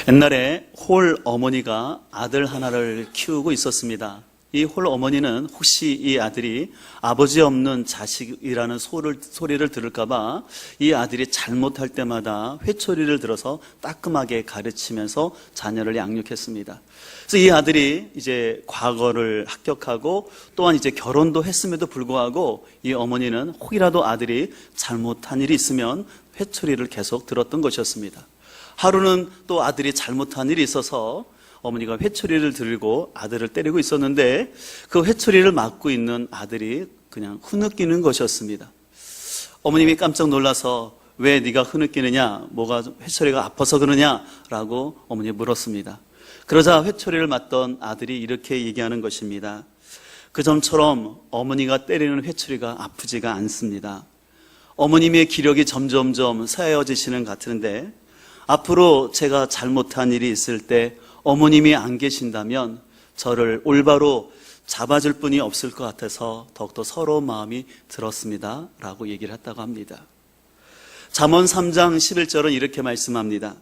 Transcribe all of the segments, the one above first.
옛날에 홀 어머니가 아들 하나를 키우고 있었습니다. 이 홀 어머니는 혹시 이 아들이 아버지 없는 자식이라는 소리를 들을까봐 이 아들이 잘못할 때마다 회초리를 들어서 따끔하게 가르치면서 자녀를 양육했습니다. 그래서 이 아들이 이제 과거를 합격하고 또한 이제 결혼도 했음에도 불구하고 이 어머니는 혹이라도 아들이 잘못한 일이 있으면 회초리를 계속 들었던 것이었습니다. 하루는 또 아들이 잘못한 일이 있어서 어머니가 회초리를 들고 아들을 때리고 있었는데 그 회초리를 맞고 있는 아들이 그냥 흐느끼는 것이었습니다. 어머님이 깜짝 놀라서 왜 네가 흐느끼느냐, 뭐가 회초리가 아파서 그러냐라고 어머니 물었습니다. 그러자 회초리를 맞던 아들이 이렇게 얘기하는 것입니다. 그 점처럼 어머니가 때리는 회초리가 아프지가 않습니다. 어머님의 기력이 점점점 쇠해지시는 것 같은데 앞으로 제가 잘못한 일이 있을 때 어머님이 안 계신다면 저를 올바로 잡아줄 분이 없을 것 같아서 더욱더 서러운 마음이 들었습니다 라고 얘기를 했다고 합니다. 잠언 3장 11절은 이렇게 말씀합니다.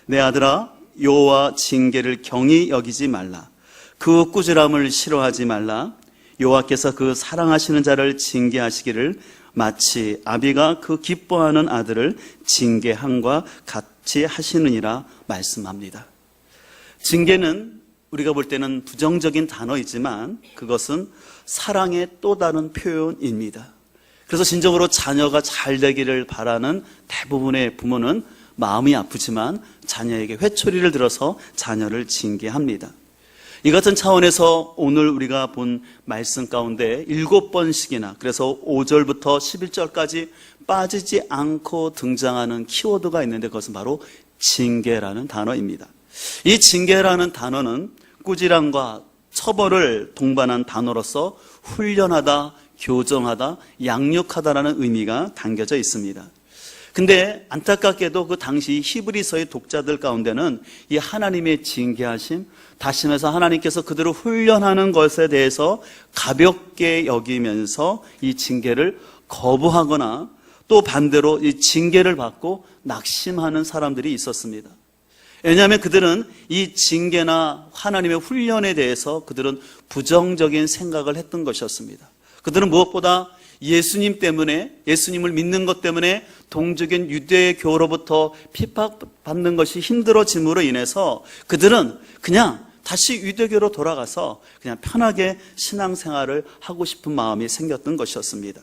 내 아들아, 여호와 징계를 경히 여기지 말라. 그 꾸지람을 싫어하지 말라. 여호와께서 그 사랑하시는 자를 징계하시기를 마치 아비가 그 기뻐하는 아들을 징계함과 같이 하시느니라 말씀합니다. 징계는 우리가 볼 때는 부정적인 단어이지만 그것은 사랑의 또 다른 표현입니다. 그래서 진정으로 자녀가 잘 되기를 바라는 대부분의 부모는 마음이 아프지만 자녀에게 회초리를 들어서 자녀를 징계합니다. 이 같은 차원에서 오늘 우리가 본 말씀 가운데 7번씩이나 그래서 5절부터 11절까지 빠지지 않고 등장하는 키워드가 있는데 그것은 바로 징계라는 단어입니다. 이 징계라는 단어는 꾸지람과 처벌을 동반한 단어로서 훈련하다, 교정하다, 양육하다라는 의미가 담겨져 있습니다. 근데 안타깝게도 그 당시 히브리서의 독자들 가운데는 이 하나님의 징계하심, 다시 말해서 하나님께서 그들을 훈련하는 것에 대해서 가볍게 여기면서 이 징계를 거부하거나 또 반대로 이 징계를 받고 낙심하는 사람들이 있었습니다. 왜냐하면 그들은 이 징계나 하나님의 훈련에 대해서 그들은 부정적인 생각을 했던 것이었습니다. 그들은 무엇보다 예수님 때문에, 예수님을 믿는 것 때문에 동적인 유대교로부터 핍박받는 것이 힘들어짐으로 인해서 그들은 그냥 다시 유대교로 돌아가서 그냥 편하게 신앙생활을 하고 싶은 마음이 생겼던 것이었습니다.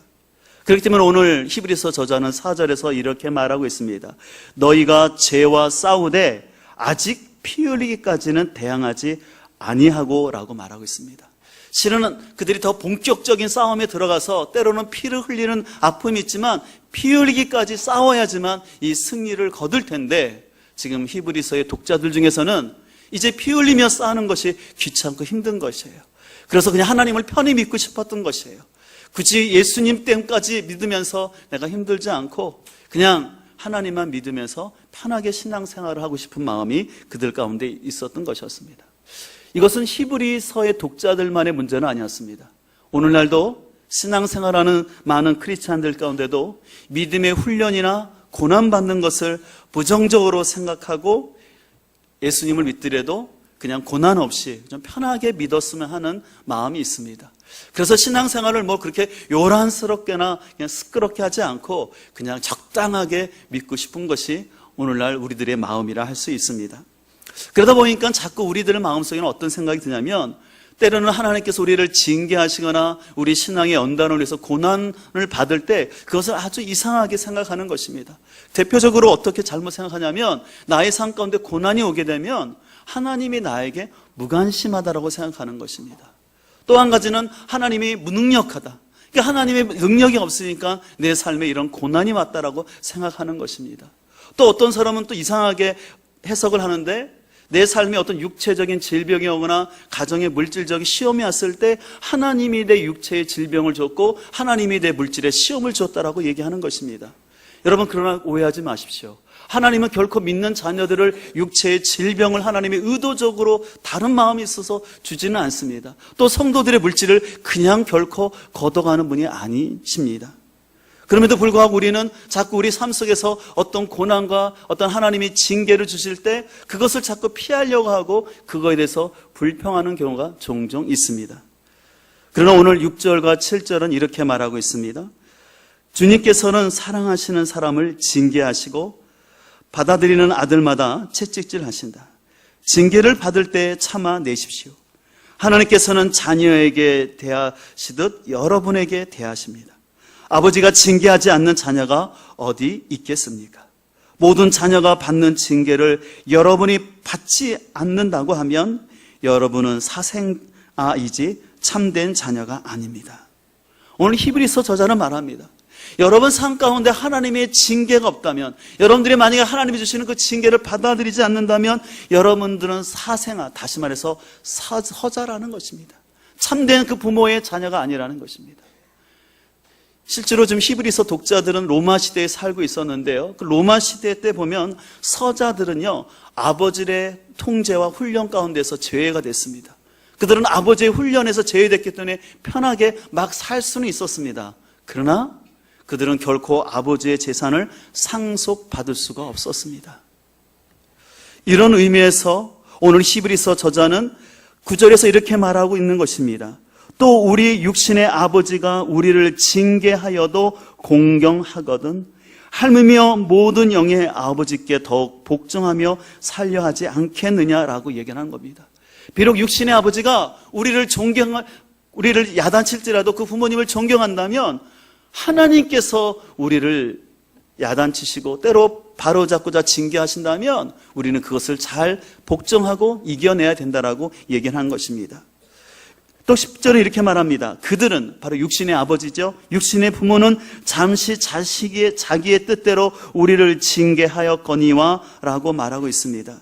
그렇기 때문에 오늘 히브리서 저자는 4절에서 이렇게 말하고 있습니다. 너희가 죄와 싸우되 아직 피 흘리기까지는 대항하지 아니하고 라고 말하고 있습니다. 실은 그들이 더 본격적인 싸움에 들어가서 때로는 피를 흘리는 아픔이 있지만 피 흘리기까지 싸워야지만 이 승리를 거둘 텐데 지금 히브리서의 독자들 중에서는 이제 피 흘리며 싸우는 것이 귀찮고 힘든 것이에요. 그래서 그냥 하나님을 편히 믿고 싶었던 것이에요. 굳이 예수님 땜까지 믿으면서 내가 힘들지 않고 그냥 하나님만 믿으면서 편하게 신앙생활을 하고 싶은 마음이 그들 가운데 있었던 것이었습니다. 이것은 히브리서의 독자들만의 문제는 아니었습니다. 오늘날도 신앙생활하는 많은 크리스찬들 가운데도 믿음의 훈련이나 고난받는 것을 부정적으로 생각하고 예수님을 믿더라도 그냥 고난 없이 좀 편하게 믿었으면 하는 마음이 있습니다. 그래서 신앙생활을 뭐 그렇게 요란스럽게나 그냥 시끄럽게 하지 않고 그냥 적당하게 믿고 싶은 것이 오늘날 우리들의 마음이라 할 수 있습니다. 그러다 보니까 자꾸 우리들의 마음속에는 어떤 생각이 드냐면 때로는 하나님께서 우리를 징계하시거나 우리 신앙의 연단을 위해서 고난을 받을 때 그것을 아주 이상하게 생각하는 것입니다. 대표적으로 어떻게 잘못 생각하냐면 나의 삶 가운데 고난이 오게 되면 하나님이 나에게 무관심하다라고 생각하는 것입니다. 또 한 가지는 하나님이 무능력하다. 그러니까 하나님의 능력이 없으니까 내 삶에 이런 고난이 왔다라고 생각하는 것입니다. 또 어떤 사람은 또 이상하게 해석을 하는데 내 삶에 어떤 육체적인 질병이 오거나 가정의 물질적인 시험이 왔을 때 하나님이 내 육체의 질병을 줬고 하나님이 내 물질의 시험을 줬다라고 얘기하는 것입니다. 여러분 그러나 오해하지 마십시오. 하나님은 결코 믿는 자녀들을 육체의 질병을 하나님이 의도적으로 다른 마음이 있어서 주지는 않습니다. 또 성도들의 물질을 그냥 결코 걷어가는 분이 아니십니다. 그럼에도 불구하고 우리는 자꾸 우리 삶 속에서 어떤 고난과 어떤 하나님이 징계를 주실 때 그것을 자꾸 피하려고 하고 그거에 대해서 불평하는 경우가 종종 있습니다. 그러나 오늘 6절과 7절은 이렇게 말하고 있습니다. 주님께서는 사랑하시는 사람을 징계하시고 받아들이는 아들마다 채찍질 하신다. 징계를 받을 때 참아내십시오. 하나님께서는 자녀에게 대하시듯 여러분에게 대하십니다. 아버지가 징계하지 않는 자녀가 어디 있겠습니까? 모든 자녀가 받는 징계를 여러분이 받지 않는다고 하면 여러분은 사생아이지 참된 자녀가 아닙니다. 오늘 히브리서 저자는 말합니다. 여러분 삶 가운데 하나님의 징계가 없다면, 여러분들이 만약에 하나님이 주시는 그 징계를 받아들이지 않는다면 여러분들은 사생아, 다시 말해서 허자라는 것입니다. 참된 그 부모의 자녀가 아니라는 것입니다. 실제로 지금 히브리서 독자들은 로마 시대에 살고 있었는데요. 그 로마 시대 때 보면 서자들은요, 아버지의 통제와 훈련 가운데서 제외가 됐습니다. 그들은 아버지의 훈련에서 제외됐기 때문에 편하게 막 살 수는 있었습니다. 그러나 그들은 결코 아버지의 재산을 상속받을 수가 없었습니다. 이런 의미에서 오늘 히브리서 저자는 9절에서 이렇게 말하고 있는 것입니다. 또 우리 육신의 아버지가 우리를 징계하여도 공경하거든 할미며 모든 영의 아버지께 더욱 복종하며 살려 하지 않겠느냐라고 얘기하는 겁니다. 비록 육신의 아버지가 우리를 야단칠지라도 그 부모님을 존경한다면 하나님께서 우리를 야단치시고 때로 바로잡고자 징계하신다면 우리는 그것을 잘 복종하고 이겨내야 된다라고 얘기하는 것입니다. 또 10절에 이렇게 말합니다. 그들은 바로 육신의 아버지죠. 육신의 부모는 잠시 자기의 뜻대로 우리를 징계하였거니와 라고 말하고 있습니다.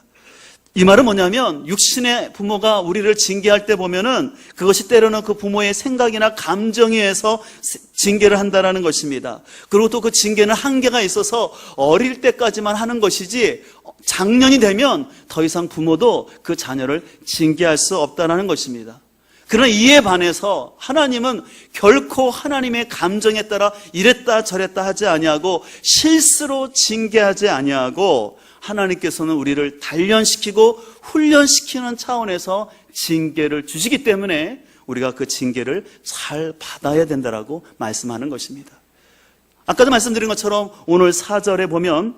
이 말은 뭐냐면 육신의 부모가 우리를 징계할 때 보면은 그것이 때로는 그 부모의 생각이나 감정에 의해서 징계를 한다는 것입니다. 그리고 또 그 징계는 한계가 있어서 어릴 때까지만 하는 것이지 장년이 되면 더 이상 부모도 그 자녀를 징계할 수 없다는 것입니다. 그러나 이에 반해서 하나님은 결코 하나님의 감정에 따라 이랬다 저랬다 하지 아니하고 실수로 징계하지 아니하고 하나님께서는 우리를 단련시키고 훈련시키는 차원에서 징계를 주시기 때문에 우리가 그 징계를 잘 받아야 된다라고 말씀하는 것입니다. 아까도 말씀드린 것처럼 오늘 4절에 보면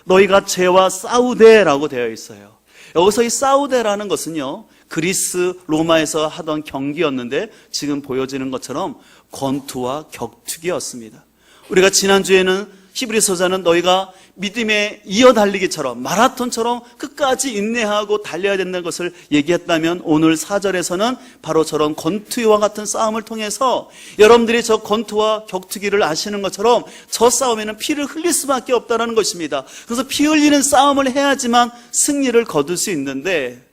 너희가 죄와 싸우되라고 되어 있어요. 여기서 이 싸우되라는 것은요, 그리스 로마에서 하던 경기였는데 지금 보여지는 것처럼 권투와 격투기였습니다. 우리가 지난주에는 히브리서자는 너희가 믿음에 이어달리기처럼 마라톤처럼 끝까지 인내하고 달려야 된다는 것을 얘기했다면 오늘 4절에서는 바로 저런 권투와 같은 싸움을 통해서 여러분들이 저 권투와 격투기를 아시는 것처럼 저 싸움에는 피를 흘릴 수밖에 없다는 것입니다. 그래서 피 흘리는 싸움을 해야지만 승리를 거둘 수 있는데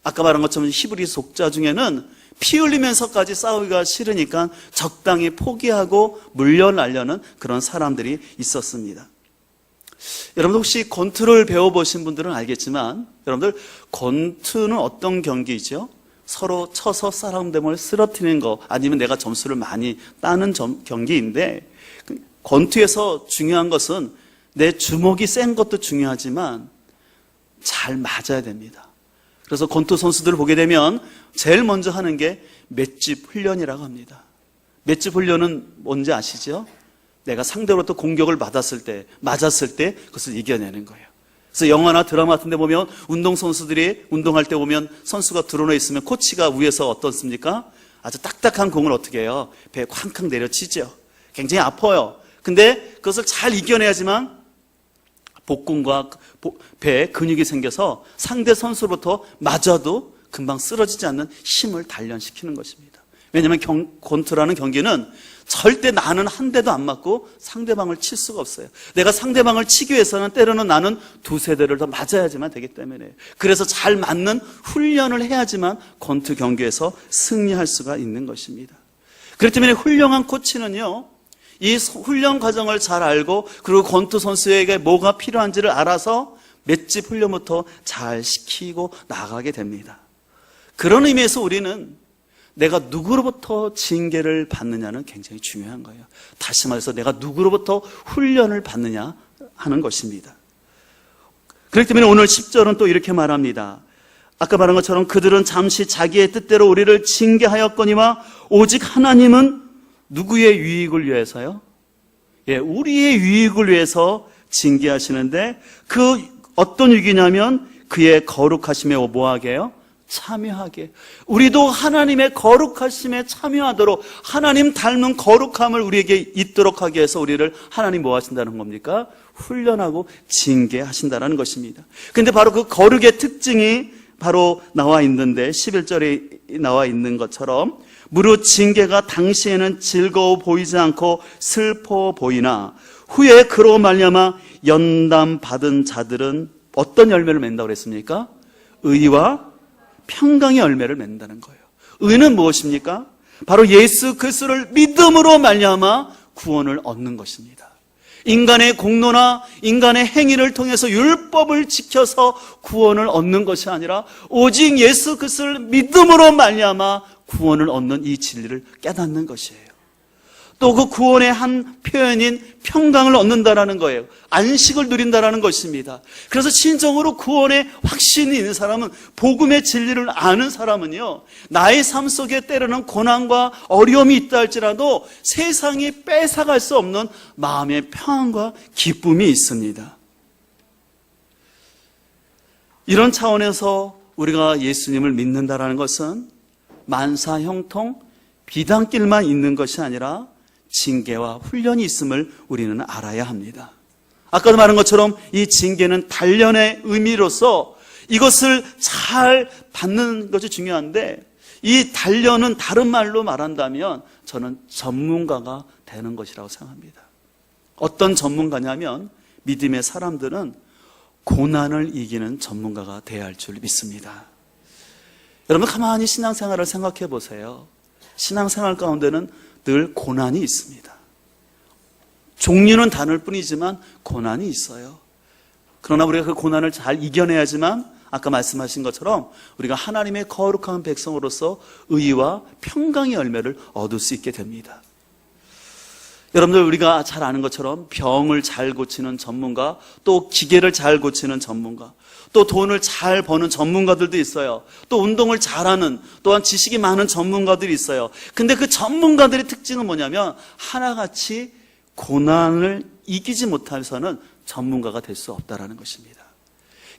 아까 말한 것처럼 히브리 속자 중에는 피 흘리면서까지 싸우기가 싫으니까 적당히 포기하고 물러나려는 그런 사람들이 있었습니다. 여러분 혹시 권투를 배워보신 분들은 알겠지만 여러분들 권투는 어떤 경기이죠? 서로 쳐서 사람들을 쓰러뜨리는 거 아니면 내가 점수를 많이 따는 경기인데 권투에서 중요한 것은 내 주먹이 센 것도 중요하지만 잘 맞아야 됩니다. 그래서 권투 선수들을 보게 되면 제일 먼저 하는 게 맷집 훈련이라고 합니다. 맷집 훈련은 뭔지 아시죠? 내가 상대로부터 공격을 맞았을 때 그것을 이겨내는 거예요. 그래서 영화나 드라마 같은 데 보면 운동선수들이 운동할 때 보면 선수가 드러나 있으면 코치가 위에서 어떻습니까? 아주 딱딱한 공을 어떻게 해요? 배에 쾅쾅 내려치죠. 굉장히 아파요. 근데 그것을 잘 이겨내야지만 복근과 배에 근육이 생겨서 상대 선수로부터 맞아도 금방 쓰러지지 않는 힘을 단련시키는 것입니다. 왜냐하면 권투라는 경기는 절대 나는 한 대도 안 맞고 상대방을 칠 수가 없어요. 내가 상대방을 치기 위해서는 때로는 나는 두세 대를 더 맞아야지만 되기 때문에 그래서 잘 맞는 훈련을 해야지만 권투 경기에서 승리할 수가 있는 것입니다. 그렇기 때문에 훌륭한 코치는요, 이 훈련 과정을 잘 알고 그리고 권투 선수에게 뭐가 필요한지를 알아서 맷집 훈련부터 잘 시키고 나가게 됩니다. 그런 의미에서 우리는 내가 누구로부터 징계를 받느냐는 굉장히 중요한 거예요. 다시 말해서 내가 누구로부터 훈련을 받느냐 하는 것입니다. 그렇기 때문에 오늘 10절은 또 이렇게 말합니다. 아까 말한 것처럼 그들은 잠시 자기의 뜻대로 우리를 징계하였거니와 오직 하나님은 누구의 유익을 위해서요? 우리의 유익을 위해서 징계하시는데 그 어떤 유익이냐면 그의 거룩하심에 뭐하게요? 참여하게. 우리도 하나님의 거룩하심에 참여하도록 하나님 닮은 거룩함을 우리에게 있도록 하기 위해서 우리를 하나님 뭐 하신다는 겁니까? 훈련하고 징계하신다는 것입니다. 그런데 바로 그 거룩의 특징이 바로 나와 있는데 11절에 나와 있는 것처럼 무릇 징계가 당시에는 즐거워 보이지 않고 슬퍼 보이나 후에 그로 말미암아 연단 받은 자들은 어떤 열매를 맺는다고 그랬습니까? 의와 평강의 열매를 맺는다는 거예요. 의는 무엇입니까? 바로 예수 그리스도를 믿음으로 말미암아 구원을 얻는 것입니다. 인간의 공로나 인간의 행위를 통해서 율법을 지켜서 구원을 얻는 것이 아니라 오직 예수 그리스도를 믿음으로 말미암아 구원을 얻는 이 진리를 깨닫는 것이에요. 또 그 구원의 한 표현인 평강을 얻는다라는 거예요. 안식을 누린다라는 것입니다. 그래서 진정으로 구원의 확신이 있는 사람은, 복음의 진리를 아는 사람은요, 나의 삶 속에 때로는 고난과 어려움이 있다 할지라도 세상이 뺏어갈 수 없는 마음의 평안과 기쁨이 있습니다. 이런 차원에서 우리가 예수님을 믿는다라는 것은 만사 형통 비단길만 있는 것이 아니라 징계와 훈련이 있음을 우리는 알아야 합니다. 아까도 말한 것처럼 이 징계는 단련의 의미로서 이것을 잘 받는 것이 중요한데, 이 단련은 다른 말로 말한다면 저는 전문가가 되는 것이라고 생각합니다. 어떤 전문가냐면 믿음의 사람들은 고난을 이기는 전문가가 되어야 할 줄 믿습니다. 여러분 가만히 신앙생활을 생각해 보세요. 신앙생활 가운데는 늘 고난이 있습니다. 종류는 다를 뿐이지만 고난이 있어요. 그러나 우리가 그 고난을 잘 이겨내야지만 아까 말씀하신 것처럼 우리가 하나님의 거룩한 백성으로서 의와 평강의 열매를 얻을 수 있게 됩니다. 여러분들 우리가 잘 아는 것처럼 병을 잘 고치는 전문가, 또 기계를 잘 고치는 전문가, 또 돈을 잘 버는 전문가들도 있어요. 또 운동을 잘하는, 또한 지식이 많은 전문가들이 있어요. 근데 그 전문가들의 특징은 뭐냐면 하나같이 고난을 이기지 못해서는 전문가가 될 수 없다는 것입니다.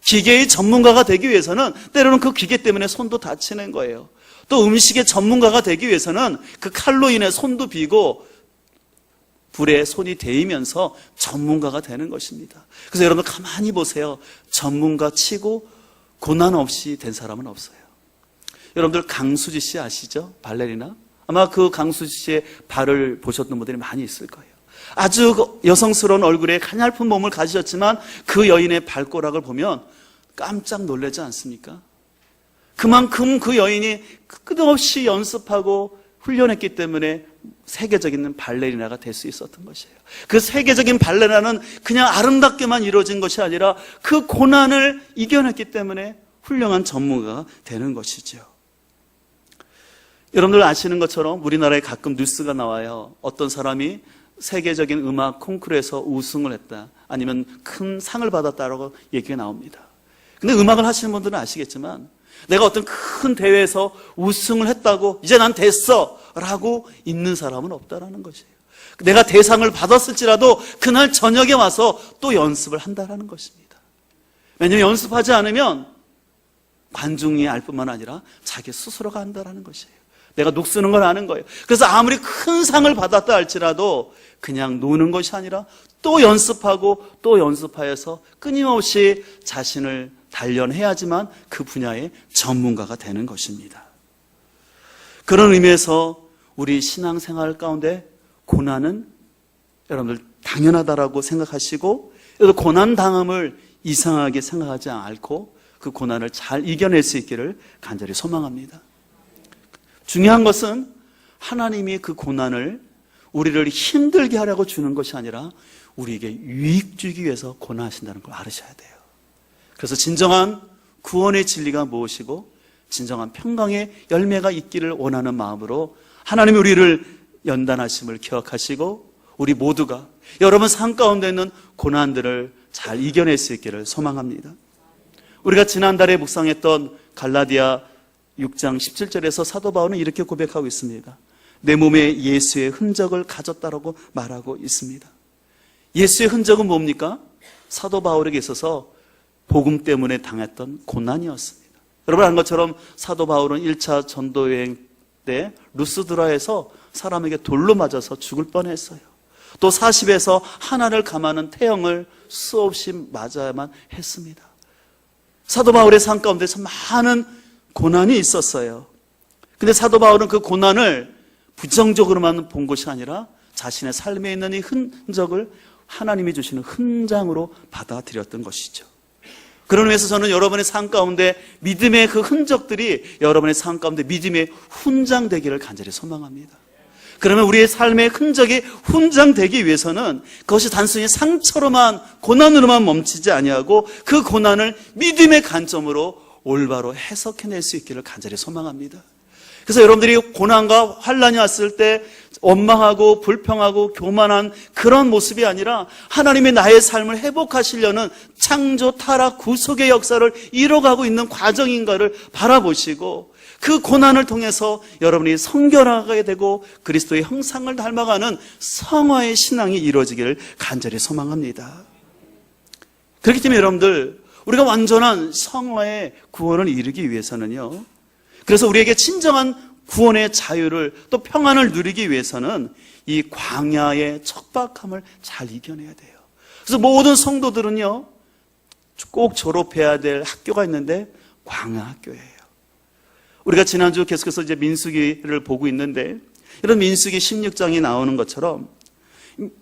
기계의 전문가가 되기 위해서는 때로는 그 기계 때문에 손도 다치는 거예요. 또 음식의 전문가가 되기 위해서는 그 칼로 인해 손도 비고 불에 손이 데이면서 전문가가 되는 것입니다. 그래서 여러분 가만히 보세요. 전문가 치고 고난 없이 된 사람은 없어요. 여러분들 강수지 씨 아시죠? 발레리나? 아마 그 강수지 씨의 발을 보셨던 분들이 많이 있을 거예요. 아주 여성스러운 얼굴에 가냘픈 몸을 가지셨지만 그 여인의 발꼬락을 보면 깜짝 놀라지 않습니까? 그만큼 그 여인이 끝없이 연습하고 훈련했기 때문에 세계적인 발레리나가 될 수 있었던 것이에요. 그 세계적인 발레리나는 그냥 아름답게만 이루어진 것이 아니라 그 고난을 이겨냈기 때문에 훌륭한 전문가가 되는 것이죠. 여러분들 아시는 것처럼 우리나라에 가끔 뉴스가 나와요. 어떤 사람이 세계적인 음악 콩쿠르에서 우승을 했다, 아니면 큰 상을 받았다라고 얘기가 나옵니다. 근데 음악을 하시는 분들은 아시겠지만 내가 어떤 큰 대회에서 우승을 했다고 이제 난 됐어 라고 있는 사람은 없다라는 것이에요. 내가 대상을 받았을지라도 그날 저녁에 와서 또 연습을 한다라는 것입니다. 왜냐하면 연습하지 않으면 관중이 알 뿐만 아니라 자기 스스로가 한다라는 것이에요. 내가 녹쓰는 걸 아는 거예요. 그래서 아무리 큰 상을 받았다 할지라도 그냥 노는 것이 아니라 또 연습하고 또 연습하여서 끊임없이 자신을 단련해야지만 그 분야의 전문가가 되는 것입니다. 그런 의미에서 우리 신앙생활 가운데 고난은 여러분들 당연하다라고 생각하시고, 고난당함을 이상하게 생각하지 않고 그 고난을 잘 이겨낼 수 있기를 간절히 소망합니다. 중요한 것은 하나님이 그 고난을 우리를 힘들게 하려고 주는 것이 아니라 우리에게 유익 주기 위해서 고난하신다는 걸 알으셔야 돼요. 그래서 진정한 구원의 진리가 무엇이고 진정한 평강의 열매가 있기를 원하는 마음으로 하나님이 우리를 연단하심을 기억하시고 우리 모두가 여러분 삶 가운데 있는 고난들을 잘 이겨낼 수 있기를 소망합니다. 우리가 지난달에 묵상했던 갈라디아 6장 17절에서 사도 바울은 이렇게 고백하고 있습니다. 내 몸에 예수의 흔적을 가졌다라고 말하고 있습니다. 예수의 흔적은 뭡니까? 사도 바울에게 있어서 복음 때문에 당했던 고난이었습니다. 여러분 아는 것처럼 사도 바울은 1차 전도여행 때 루스드라에서 사람에게 돌로 맞아서 죽을 뻔했어요. 또 40에서 하나를 감하는 태형을 수없이 맞아야만 했습니다. 사도 바울의 삶 가운데서 많은 고난이 있었어요. 근데 사도 바울은 그 고난을 부정적으로만 본 것이 아니라 자신의 삶에 있는 이 흔적을 하나님이 주시는 훈장으로 받아들였던 것이죠. 그런 의미에서 저는 여러분의 삶 가운데 믿음의 그 흔적들이 여러분의 삶 가운데 믿음의 훈장 되기를 간절히 소망합니다. 그러면 우리의 삶의 흔적이 훈장되기 위해서는 그것이 단순히 상처로만 고난으로만 멈추지 아니하고 그 고난을 믿음의 관점으로 올바로 해석해낼 수 있기를 간절히 소망합니다. 그래서 여러분들이 고난과 환난이 왔을 때 원망하고 불평하고 교만한 그런 모습이 아니라 하나님의 나의 삶을 회복하시려는 창조, 타락, 구속의 역사를 이뤄가고 있는 과정인가를 바라보시고 그 고난을 통해서 여러분이 성결하게 되고 그리스도의 형상을 닮아가는 성화의 신앙이 이루어지기를 간절히 소망합니다. 그렇기 때문에 여러분들 우리가 완전한 성화의 구원을 이루기 위해서는요, 그래서 우리에게 진정한 구원의 자유를 또 평안을 누리기 위해서는 이 광야의 척박함을 잘 이겨내야 돼요. 그래서 모든 성도들은요 꼭 졸업해야 될 학교가 있는데 광야 학교예요. 우리가 지난주 계속해서 이제 민수기를 보고 있는데 이런 민수기 16장이 나오는 것처럼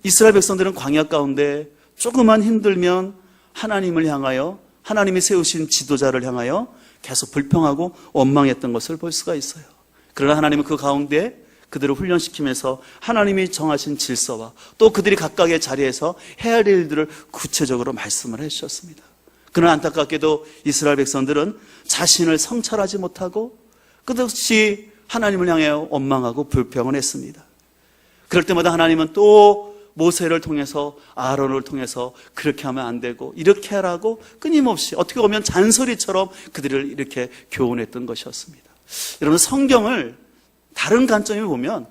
이스라엘 백성들은 광야 가운데 조금만 힘들면 하나님을 향하여 하나님이 세우신 지도자를 향하여 계속 불평하고 원망했던 것을 볼 수가 있어요. 그러나 하나님은 그 가운데 그들을 훈련시키면서 하나님이 정하신 질서와 또 그들이 각각의 자리에서 해야 할 일들을 구체적으로 말씀을 해주셨습니다. 그러나 안타깝게도 이스라엘 백성들은 자신을 성찰하지 못하고 끝없이 하나님을 향하여 원망하고 불평을 했습니다. 그럴 때마다 하나님은 또 모세를 통해서 아론을 통해서 그렇게 하면 안 되고 이렇게 하라고 끊임없이 어떻게 보면 잔소리처럼 그들을 이렇게 교훈했던 것이었습니다. 여러분 성경을 다른 관점에 보면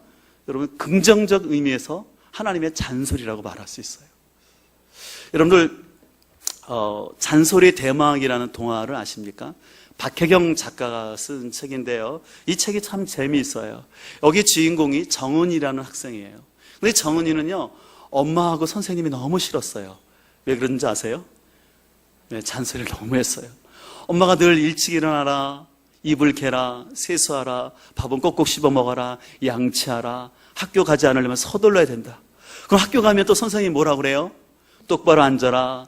여러분 긍정적 의미에서 하나님의 잔소리라고 말할 수 있어요. 여러분들 잔소리 대망이라는 동화를 아십니까? 박혜경 작가가 쓴 책인데요. 이 책이 참 재미있어요. 여기 주인공이 정은이라는 학생이에요. 근데 정은이는요 엄마하고 선생님이 너무 싫었어요. 왜 그런지 아세요? 네, 잔소리를 너무 했어요. 엄마가 늘 일찍 일어나라, 이불 개라, 세수하라, 밥은 꼭꼭 씹어 먹어라, 양치하라, 학교 가지 않으려면 서둘러야 된다. 그럼 학교 가면 또 선생님이 뭐라고 그래요? 똑바로 앉아라,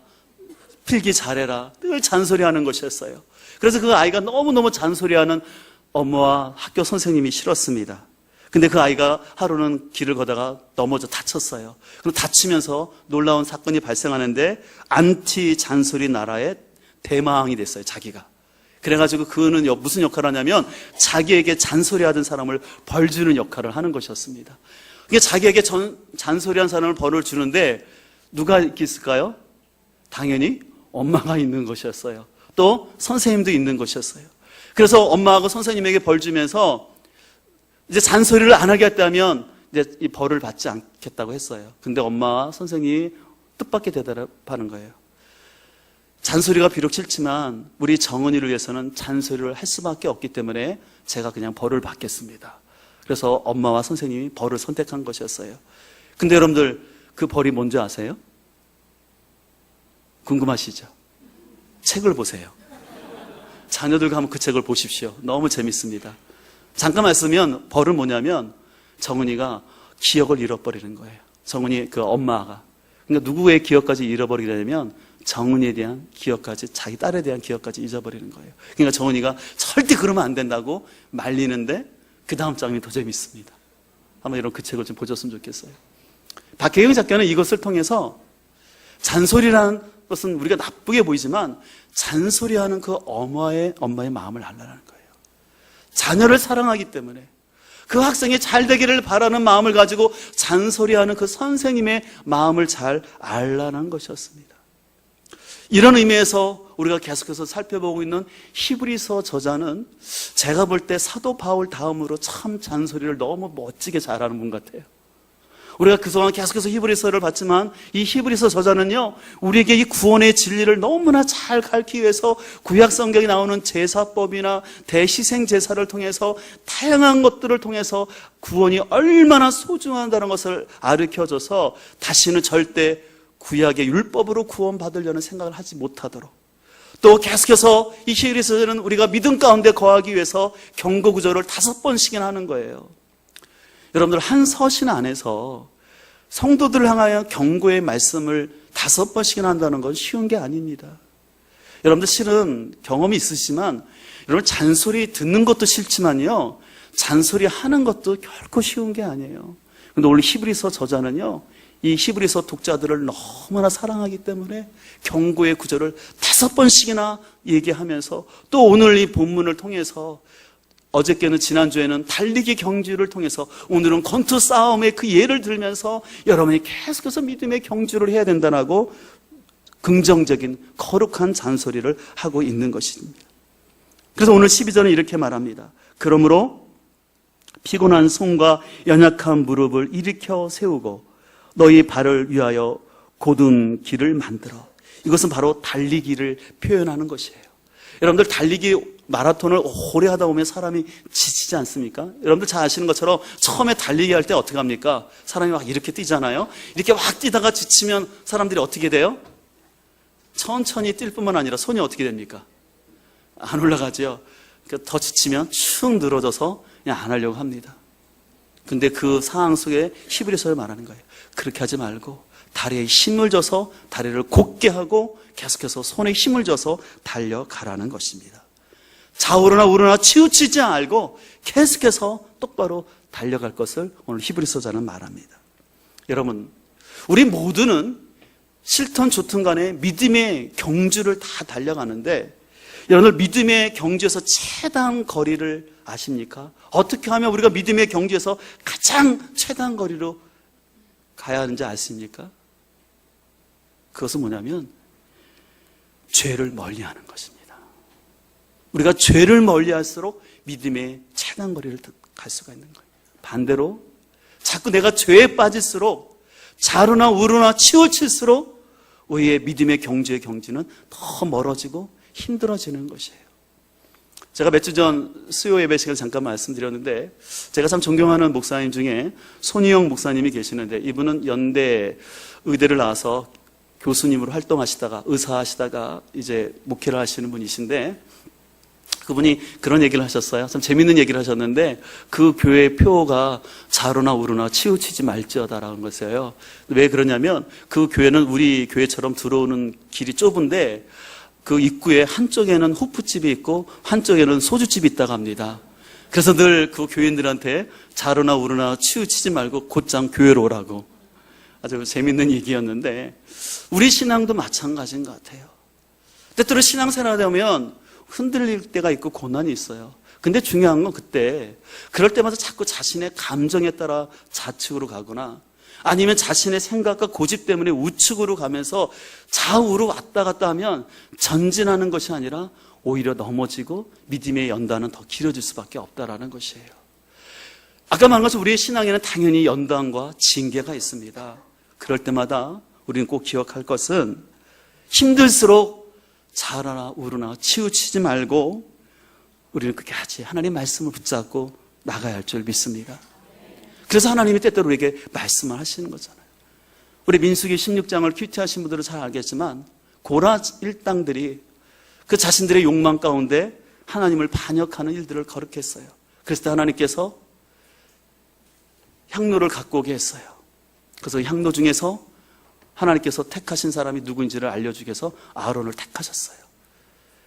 필기 잘해라. 늘 잔소리하는 것이었어요. 그래서 그 아이가 너무너무 잔소리하는 엄마와 학교 선생님이 싫었습니다. 근데 그 아이가 하루는 길을 걷다가 넘어져 다쳤어요. 그럼 다치면서 놀라운 사건이 발생하는데 안티 잔소리 나라의 대마왕이 됐어요, 자기가. 그래가지고 그는 무슨 역할을 하냐면 자기에게 잔소리하던 사람을 벌 주는 역할을 하는 것이었습니다. 그게 자기에게 잔소리한 사람을 벌을 주는데 누가 있을까요? 당연히 엄마가 있는 것이었어요. 또 선생님도 있는 것이었어요. 그래서 엄마하고 선생님에게 벌 주면서 이제 잔소리를 안 하겠다면 이제 이 벌을 받지 않겠다고 했어요. 근데 엄마와 선생님이 뜻밖의 대답하는 거예요. 잔소리가 비록 싫지만 우리 정은이를 위해서는 잔소리를 할 수밖에 없기 때문에 제가 그냥 벌을 받겠습니다. 그래서 엄마와 선생님이 벌을 선택한 것이었어요. 근데 여러분들 그 벌이 뭔지 아세요? 궁금하시죠? 책을 보세요. 자녀들과 한번 그 책을 보십시오. 너무 재밌습니다. 잠깐 말씀면 벌은 뭐냐면 정은이가 기억을 잃어버리는 거예요. 정은이 그 엄마가. 그러니까 누구의 기억까지 잃어버리게 되면 정은이에 대한 기억까지, 자기 딸에 대한 기억까지 잊어버리는 거예요. 그러니까 정은이가 절대 그러면 안 된다고 말리는데 그 다음 장면이 더 재밌습니다. 한번 이런 그 책을 좀 보셨으면 좋겠어요. 박혜경 작가는 이것을 통해서 잔소리라는 것은 우리가 나쁘게 보이지만 잔소리하는 그 엄마의 마음을 알라는 거예요. 자녀를 사랑하기 때문에 그 학생이 잘 되기를 바라는 마음을 가지고 잔소리하는 그 선생님의 마음을 잘 알라는 것이었습니다. 이런 의미에서 우리가 계속해서 살펴보고 있는 히브리서 저자는 제가 볼 때 사도 바울 다음으로 참 잔소리를 너무 멋지게 잘하는 분 같아요. 우리가 그동안 계속해서 히브리서를 봤지만 이 히브리서 저자는요, 우리에게 이 구원의 진리를 너무나 잘 가르치기 위해서 구약 성경에 나오는 제사법이나 대희생 제사를 통해서 다양한 것들을 통해서 구원이 얼마나 소중하다는 것을 가르쳐줘서 다시는 절대 구약의 율법으로 구원받으려는 생각을 하지 못하도록, 또 계속해서 이 히브리서는 우리가 믿음 가운데 거하기 위해서 경고 구절을 5번씩이나 하는 거예요. 여러분들, 한 서신 안에서 성도들을 향하여 경고의 말씀을 5번씩이나 한다는 건 쉬운 게 아닙니다. 여러분들 실은 경험이 있으시지만 여러분 잔소리 듣는 것도 싫지만요, 잔소리 하는 것도 결코 쉬운 게 아니에요. 그런데 오늘 히브리서 저자는요, 이 히브리서 독자들을 너무나 사랑하기 때문에 경고의 구절을 5번씩이나 얘기하면서 또 오늘 이 본문을 통해서 어저께는 지난주에는 달리기 경주를 통해서 오늘은 권투 싸움의 그 예를 들면서 여러분이 계속해서 믿음의 경주를 해야 된다고 긍정적인 거룩한 잔소리를 하고 있는 것입니다. 그래서 오늘 12절은 이렇게 말합니다. 그러므로 피곤한 손과 연약한 무릎을 일으켜 세우고 너희 발을 위하여 곧은 길을 만들어. 이것은 바로 달리기를 표현하는 것이에요. 여러분들 달리기 마라톤을 오래 하다 보면 사람이 지치지 않습니까? 여러분들 잘 아시는 것처럼 처음에 달리기 할 때 어떻게 합니까? 사람이 막 이렇게 뛰잖아요. 이렇게 막 뛰다가 지치면 사람들이 어떻게 돼요? 천천히 뛸 뿐만 아니라 손이 어떻게 됩니까? 안 올라가죠. 더 지치면 축 늘어져서 그냥 안 하려고 합니다. 근데 그 상황 속에 히브리서를 말하는 거예요. 그렇게 하지 말고 다리에 힘을 줘서 다리를 곧게 하고 계속해서 손에 힘을 줘서 달려가라는 것입니다. 좌우로나 우로나 치우치지 말고 계속해서 똑바로 달려갈 것을 오늘 히브리서자는 말합니다. 여러분, 우리 모두는 싫든 좋든 간에 믿음의 경주를 다 달려가는데, 여러분들 믿음의 경주에서 최단 거리를 아십니까? 어떻게 하면 우리가 믿음의 경주에서 가장 최단 거리로 가야 하는지 아십니까? 그것은 뭐냐면 죄를 멀리하는 것입니다. 우리가 죄를 멀리할수록 믿음의 최단 거리를 갈 수가 있는 거예요. 반대로 자꾸 내가 죄에 빠질수록 좌로나 우로나 치우칠수록 우리의 믿음의 경주의 경지는 더 멀어지고 힘들어지는 것이에요. 제가 몇 주 전 수요 예배 시간을 잠깐 말씀드렸는데, 제가 참 존경하는 목사님 중에 손희영 목사님이 계시는데, 이분은 연대 의대를 나와서 교수님으로 활동하시다가 의사하시다가 이제 목회를 하시는 분이신데, 그분이 그런 얘기를 하셨어요. 참 재밌는 얘기를 하셨는데, 그 교회 표가 좌로나 우로나 치우치지 말지어다라는 것이에요. 왜 그러냐면 그 교회는 우리 교회처럼 들어오는 길이 좁은데 그 입구에 한쪽에는 호프집이 있고 한쪽에는 소주집이 있다고 합니다. 그래서 늘 그 교인들한테 좌로나 우로나 치우치지 말고 곧장 교회로 오라고. 아주 재밌는 얘기였는데, 우리 신앙도 마찬가지인 것 같아요. 때때로 신앙생활하다 보면 흔들릴 때가 있고 고난이 있어요. 근데 중요한 건 그때 그럴 때마다 자꾸 자신의 감정에 따라 좌측으로 가거나 아니면 자신의 생각과 고집 때문에 우측으로 가면서 좌우로 왔다 갔다 하면 전진하는 것이 아니라 오히려 넘어지고 믿음의 연단은 더 길어질 수밖에 없다라는 것이에요. 아까 말한 것처럼 우리의 신앙에는 당연히 연단과 징계가 있습니다. 그럴 때마다 우리는 꼭 기억할 것은 힘들수록 좌로나 우로나 치우치지 말고 우리는 끝까지 하나님의 말씀을 붙잡고 나가야 할 줄 믿습니다. 그래서 하나님이 때때로 우리에게 말씀을 하시는 거잖아요. 우리 민수기 16장을 큐티하신 분들은 잘 알겠지만 고라 일당들이 그 자신들의 욕망 가운데 하나님을 반역하는 일들을 거룩했어요. 그래서 하나님께서 향로를 갖고 오게 했어요. 그래서 향로 중에서 하나님께서 택하신 사람이 누구인지를 알려주기 위해서 아론을 택하셨어요.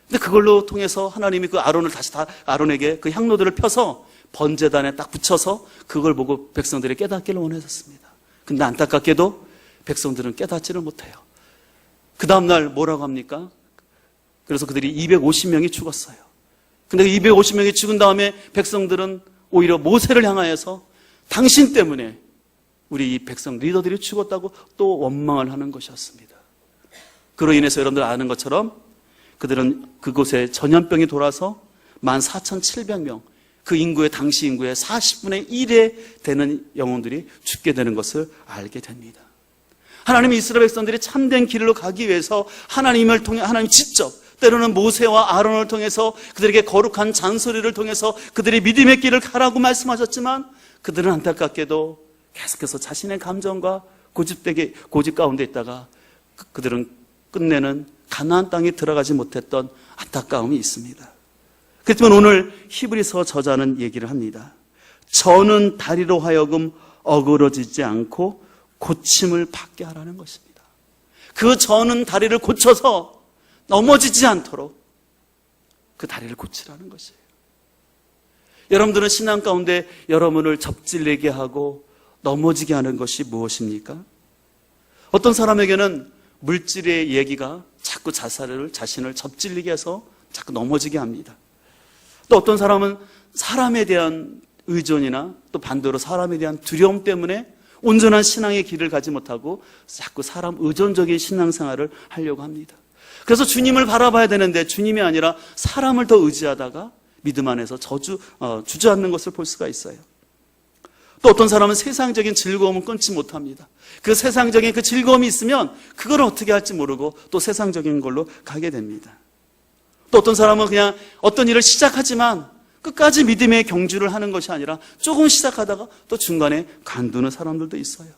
근데 그걸로 통해서 하나님이 그 아론을 다시 다 아론에게 그 향로들을 펴서 번제단에 딱 붙여서 그걸 보고 백성들이 깨닫기를 원하셨습니다. 근데 안타깝게도 백성들은 깨닫지를 못해요. 그 다음날 뭐라고 합니까? 그래서 그들이 250명이 죽었어요. 근데 250명이 죽은 다음에 백성들은 오히려 모세를 향하여서 당신 때문에 우리 이 백성 리더들이 죽었다고 또 원망을 하는 것이었습니다. 그로 인해서 여러분들 아는 것처럼 그들은 그곳에 전염병이 돌아서 14,700명, 그 인구의 당시 인구의 40분의 1에 되는 영혼들이 죽게 되는 것을 알게 됩니다. 하나님이 이스라엘 백성들이 참된 길로 가기 위해서 하나님을 통해 하나님 직접 때로는 모세와 아론을 통해서 그들에게 거룩한 잔소리를 통해서 그들의 믿음의 길을 가라고 말씀하셨지만 그들은 안타깝게도 계속해서 자신의 감정과 고집 가운데 있다가 그들은 끝내는 가나안 땅에 들어가지 못했던 안타까움이 있습니다. 그렇지만 오늘 히브리서 저자는 얘기를 합니다. 저는 다리로 하여금 어그러지지 않고 고침을 받게 하라는 것입니다. 그 저는 다리를 고쳐서 넘어지지 않도록 그 다리를 고치라는 것이에요. 여러분들은 신앙 가운데 여러분을 접질리게 하고 넘어지게 하는 것이 무엇입니까? 어떤 사람에게는 물질의 얘기가 자꾸 자신을 접질리게 해서 자꾸 넘어지게 합니다. 또 어떤 사람은 사람에 대한 의존이나 또 반대로 사람에 대한 두려움 때문에 온전한 신앙의 길을 가지 못하고 자꾸 사람 의존적인 신앙생활을 하려고 합니다. 그래서 주님을 바라봐야 되는데 주님이 아니라 사람을 더 의지하다가 믿음 안에서 주저앉는 것을 볼 수가 있어요. 또 어떤 사람은 세상적인 즐거움은 끊지 못합니다. 그 세상적인 그 즐거움이 있으면 그걸 어떻게 할지 모르고 또 세상적인 걸로 가게 됩니다. 또 어떤 사람은 그냥 어떤 일을 시작하지만 끝까지 믿음의 경주를 하는 것이 아니라 조금 시작하다가 또 중간에 관두는 사람들도 있어요.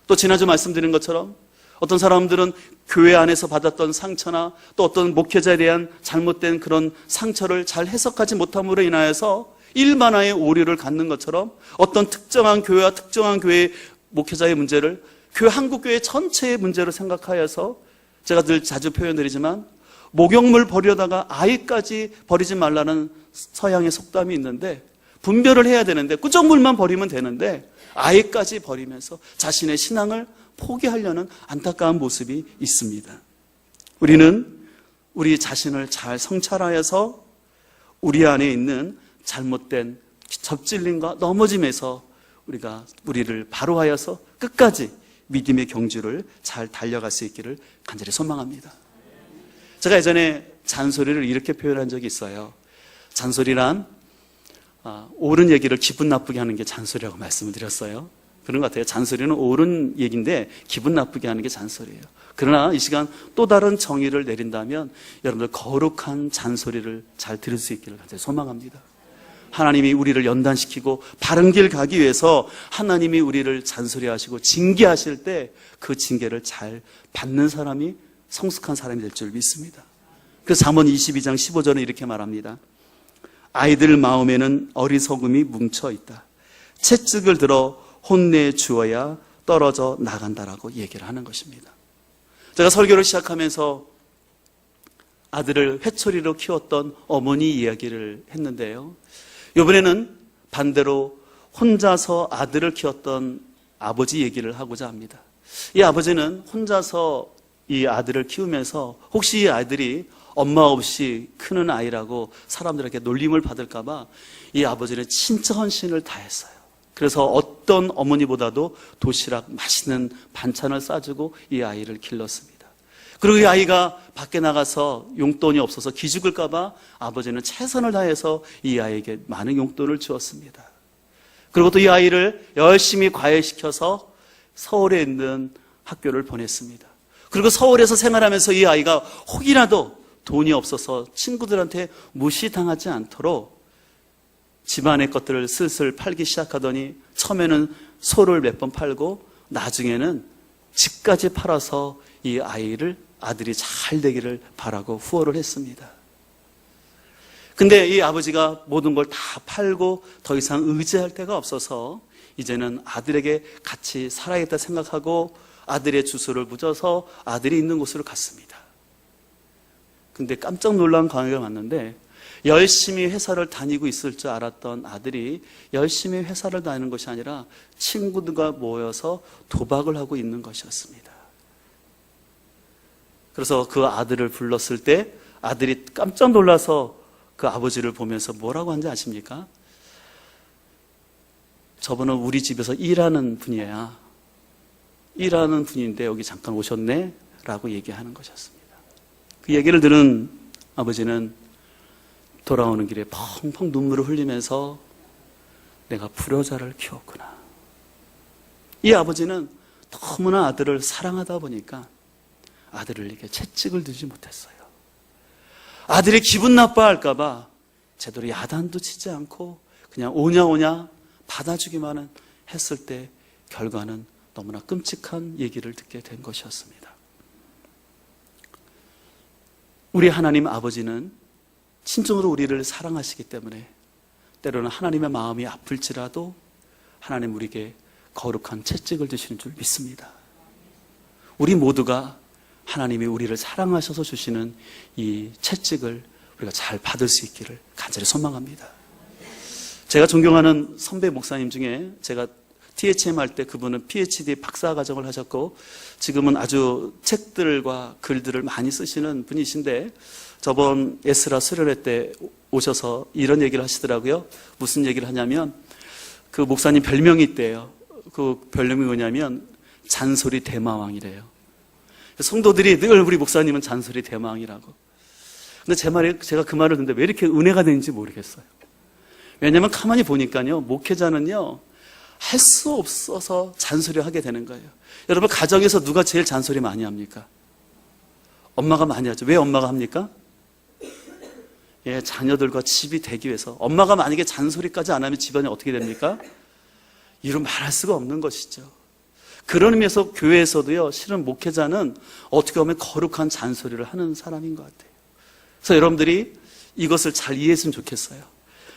또 지난주 말씀드린 것처럼 어떤 사람들은 교회 안에서 받았던 상처나 또 어떤 목회자에 대한 잘못된 그런 상처를 잘 해석하지 못함으로 인하여서 일반화의 오류를 갖는 것처럼 어떤 특정한 교회와 특정한 교회의 목회자의 문제를 한국교회 전체의 문제로 생각하여서 제가 늘 자주 표현드리지만 목욕물 버려다가 아이까지 버리지 말라는 서양의 속담이 있는데 분별을 해야 되는데 꾸정물만 버리면 되는데 아이까지 버리면서 자신의 신앙을 포기하려는 안타까운 모습이 있습니다. 우리는 우리 자신을 잘 성찰하여서 우리 안에 있는 잘못된 접질림과 넘어짐에서 우리를 바로하여서 끝까지 믿음의 경주를 잘 달려갈 수 있기를 간절히 소망합니다. 제가 예전에 잔소리를 이렇게 표현한 적이 있어요. 잔소리란 옳은 얘기를 기분 나쁘게 하는 게 잔소리라고 말씀을 드렸어요. 그런 것 같아요. 잔소리는 옳은 얘기인데 기분 나쁘게 하는 게 잔소리예요. 그러나 이 시간 또 다른 정의를 내린다면 여러분들 거룩한 잔소리를 잘 들을 수 있기를 간절히 소망합니다. 하나님이 우리를 연단시키고 바른 길 가기 위해서 하나님이 우리를 잔소리하시고 징계하실 때 그 징계를 잘 받는 사람이 성숙한 사람이 될 줄 믿습니다. 그래서 잠언 22장 15절은 이렇게 말합니다. 아이들 마음에는 어리석음이 뭉쳐있다. 채찍을 들어 혼내주어야 떨어져 나간다라고 얘기를 하는 것입니다. 제가 설교를 시작하면서 아들을 회초리로 키웠던 어머니 이야기를 했는데요. 이번에는 반대로 혼자서 아들을 키웠던 아버지 얘기를 하고자 합니다. 이 아버지는 혼자서 이 아들을 키우면서 혹시 이 아들이 엄마 없이 크는 아이라고 사람들에게 놀림을 받을까봐 이 아버지는 진짜 헌신을 다했어요. 그래서 어떤 어머니보다도 도시락 맛있는 반찬을 싸주고 이 아이를 길렀습니다. 그리고 이 아이가 밖에 나가서 용돈이 없어서 기죽을까봐 아버지는 최선을 다해서 이 아이에게 많은 용돈을 주었습니다. 그리고 또 이 아이를 열심히 과외시켜서 서울에 있는 학교를 보냈습니다. 그리고 서울에서 생활하면서 이 아이가 혹이라도 돈이 없어서 친구들한테 무시당하지 않도록 집안의 것들을 슬슬 팔기 시작하더니 처음에는 소를 몇 번 팔고 나중에는 집까지 팔아서 이 아들이 잘 되기를 바라고 후원을 했습니다. 근데 이 아버지가 모든 걸 다 팔고 더 이상 의지할 데가 없어서 이제는 아들에게 같이 살아야겠다 생각하고 아들의 주소를 묻어서 아들이 있는 곳으로 갔습니다. 근데 깜짝 놀란 광경을 봤는데 열심히 회사를 다니고 있을 줄 알았던 아들이 열심히 회사를 다니는 것이 아니라 친구들과 모여서 도박을 하고 있는 것이었습니다. 그래서 그 아들을 불렀을 때 아들이 깜짝 놀라서 그 아버지를 보면서 뭐라고 하는지 아십니까? 저분은 우리 집에서 일하는 분이야. 일하는 분인데 여기 잠깐 오셨네? 라고 얘기하는 것이었습니다. 그 얘기를 들은 아버지는 돌아오는 길에 펑펑 눈물을 흘리면서 내가 불효자를 키웠구나. 이 아버지는 너무나 아들을 사랑하다 보니까 아들에게 채찍을 들지 못했어요. 아들이 기분 나빠할까봐 제대로 야단도 치지 않고 그냥 오냐 받아주기만 했을 때 결과는 너무나 끔찍한 얘기를 듣게 된 것이었습니다. 우리 하나님 아버지는 진정으로 우리를 사랑하시기 때문에 때로는 하나님의 마음이 아플지라도 하나님 우리에게 거룩한 채찍을 주시는 줄 믿습니다. 우리 모두가 하나님이 우리를 사랑하셔서 주시는 이 채찍을 우리가 잘 받을 수 있기를 간절히 소망합니다. 제가 존경하는 선배 목사님 중에 제가 THM 할 때 그분은 PhD 박사 과정을 하셨고 지금은 아주 책들과 글들을 많이 쓰시는 분이신데 저번 에스라 수련회 때 오셔서 이런 얘기를 하시더라고요. 무슨 얘기를 하냐면 그 목사님 별명이 있대요. 그 별명이 뭐냐면 잔소리 대마왕이래요. 성도들이 늘 우리 목사님은 잔소리 대마왕이라고. 근데 제가 그 말을 듣는데 왜 이렇게 은혜가 되는지 모르겠어요. 왜냐하면 가만히 보니까요, 목회자는요, 할 수 없어서 잔소리를 하게 되는 거예요. 여러분, 가정에서 누가 제일 잔소리 많이 합니까? 엄마가 많이 하죠. 왜 엄마가 합니까? 예, 자녀들과 집이 되기 위해서. 엄마가 만약에 잔소리까지 안 하면 집안이 어떻게 됩니까? 이루 말할 수가 없는 것이죠. 그런 의미에서 교회에서도요, 실은 목회자는 어떻게 보면 거룩한 잔소리를 하는 사람인 것 같아요. 그래서 여러분들이 이것을 잘 이해했으면 좋겠어요.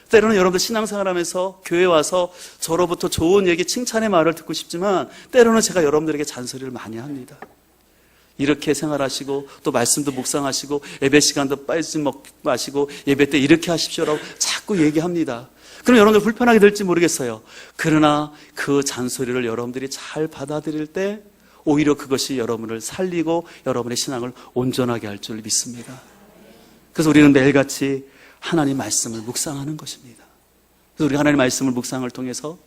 때로는 여러분들 신앙생활하면서 교회 와서 저로부터 좋은 얘기, 칭찬의 말을 듣고 싶지만 때로는 제가 여러분들에게 잔소리를 많이 합니다. 이렇게 생활하시고 또 말씀도 묵상하시고 예배 시간도 빠지지 마시고 예배 때 이렇게 하십시오라고 자꾸 얘기합니다. 그럼 여러분들 불편하게 될지 모르겠어요. 그러나 그 잔소리를 여러분들이 잘 받아들일 때 오히려 그것이 여러분을 살리고 여러분의 신앙을 온전하게 할 줄 믿습니다. 그래서 우리는 매일같이 하나님 말씀을 묵상하는 것입니다. 그래서 우리가 하나님 말씀을 묵상을 통해서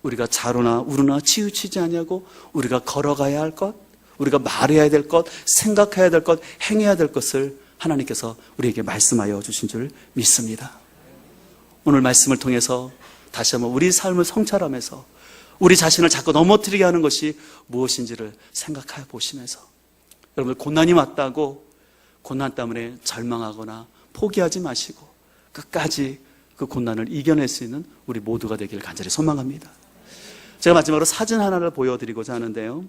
우리가 자로나 우르나 치우치지 않냐고 우리가 걸어가야 할 것, 우리가 말해야 될 것, 생각해야 될 것, 행해야 될 것을 하나님께서 우리에게 말씀하여 주신 줄 믿습니다. 오늘 말씀을 통해서 다시 한번 우리 삶을 성찰하면서 우리 자신을 자꾸 넘어뜨리게 하는 것이 무엇인지를 생각해 보시면서 여러분들 고난이 왔다고 고난 때문에 절망하거나 포기하지 마시고 끝까지 그 고난을 이겨낼 수 있는 우리 모두가 되기를 간절히 소망합니다. 제가 마지막으로 사진 하나를 보여드리고자 하는데요.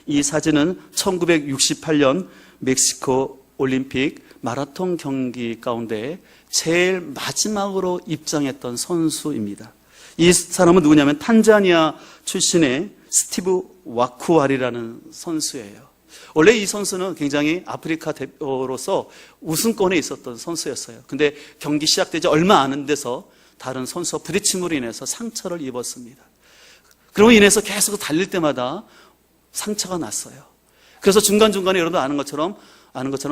이 사진은 1968년 멕시코 올림픽 마라톤 경기 가운데 제일 마지막으로 입장했던 선수입니다. 이 사람은 누구냐면 탄자니아 출신의 스티브 와쿠아리라는 선수예요. 원래 이 선수는 굉장히 아프리카 대표로서 우승권에 있었던 선수였어요. 근데 경기 시작되지 얼마 안 돼서 다른 선수와 부딪힘으로 인해서 상처를 입었습니다. 그로 인해서 계속 달릴 때마다 상처가 났어요. 그래서 중간중간에 여러분 아는 것처럼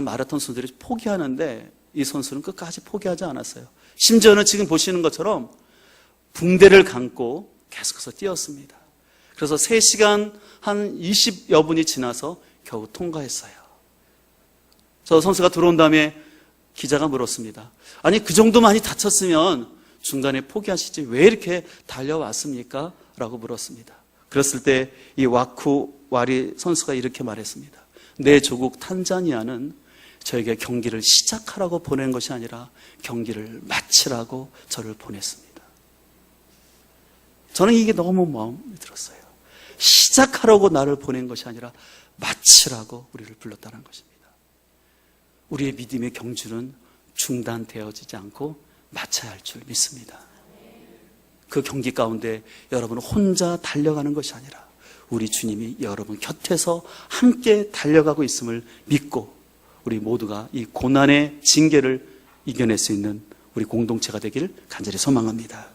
마라톤 선수들이 포기하는데 이 선수는 끝까지 포기하지 않았어요. 심지어는 지금 보시는 것처럼 붕대를 감고 계속해서 뛰었습니다. 그래서 3시간 한 20여 분이 지나서 겨우 통과했어요. 저 선수가 들어온 다음에 기자가 물었습니다. 아니 그 정도 많이 다쳤으면 중간에 포기하시지 왜 이렇게 달려왔습니까? 라고 물었습니다. 그랬을 때 이 와쿠와리 선수가 이렇게 말했습니다. 내 조국 탄자니아는 저에게 경기를 시작하라고 보낸 것이 아니라 경기를 마치라고 저를 보냈습니다. 저는 이게 너무 마음에 들었어요. 시작하라고 나를 보낸 것이 아니라 마치라고 우리를 불렀다는 것입니다. 우리의 믿음의 경주는 중단되어지지 않고 마쳐야 할 줄 믿습니다. 그 경기 가운데 여러분은 혼자 달려가는 것이 아니라 우리 주님이 여러분 곁에서 함께 달려가고 있음을 믿고 우리 모두가 이 고난의 징계를 이겨낼 수 있는 우리 공동체가 되길 간절히 소망합니다.